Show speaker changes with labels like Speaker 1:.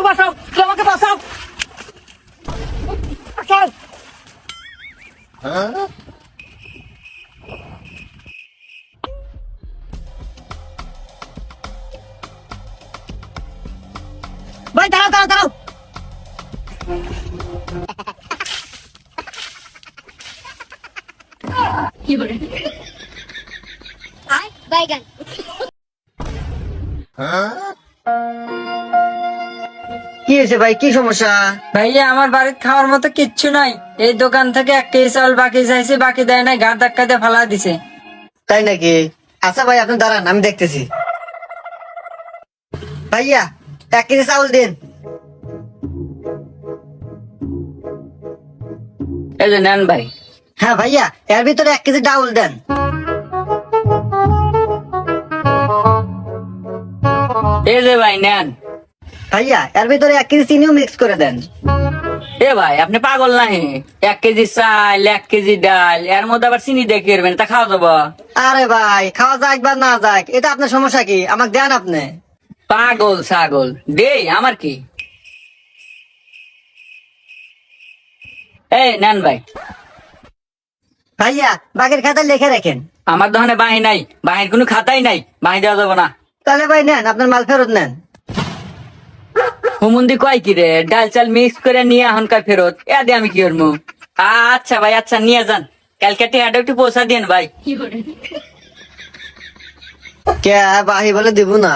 Speaker 1: বাঁচাও, কেউ আমাকে বাঁচাও। বাঁচাও। ভাই দাঁড়াও দাঁড়াও দাঁড়াও।
Speaker 2: বাইগান
Speaker 1: কি হয়েছে ভাই, কি সমস্যা?
Speaker 3: ভাইয়া আমার বাড়িতে খাওয়ার মতো কিচ্ছু নাই। এই দোকান থেকে 1 কেজি চাউল বাকি চাইছি, বাকি দেয় নাই, ঘাট ধাক্কা দিয়ে ফালা দিছে।
Speaker 1: তাই নাকি? আচ্ছা ভাই আপনি দাঁড়ান, আমি দেখতেছি। ভাইয়া 1 কেজি চাউল দিন।
Speaker 3: এই যে নেন ভাই।
Speaker 1: হ্যাঁ ভাইয়া, এর ভিতরে 1 কেজি ডাউল দেন।
Speaker 3: এই যে ভাই নেন।
Speaker 1: ভাইয়া এর ভিতরে 1 কেজি চিনিও মিক্স করে দেন।
Speaker 3: এ ভাই আপনি পাগল নাহি? 1 কেজি চাল, 1 কেজি ডাল, এর মধ্যে আবার চিনি দিয়ে কি করবেন? তা খাওয়া যাবো?
Speaker 1: আরে ভাই খাওয়া যাক বা না যাক, এটা আপনার সমস্যা কি? আমাকে দেন আপনি।
Speaker 3: পাগল ছাগল দেই আমার কি? এই নেন ভাই।
Speaker 1: ভাইয়া বাকির খাতায় লিখে রাখেন।
Speaker 3: আমার দোকানে বাহি নাই, বাহির কোনো খাতাই নাই, বাহি দেওয়া যাবো না।
Speaker 1: তাহলে ভাই নেন, আপনার মাল ফেরত নেন।
Speaker 3: হুমুন্দি কয় কি রে, ডাল চাল মিক্স করে নিয়ে এখনকার ফেরত, এ দিয়ে আমি কি করবো? আচ্ছা ভাই, আচ্ছা নিয়ে যান, কালকে টিহাটা একটু পৌঁছা দিন ভাই।
Speaker 1: কে বাহি বলে দিব না?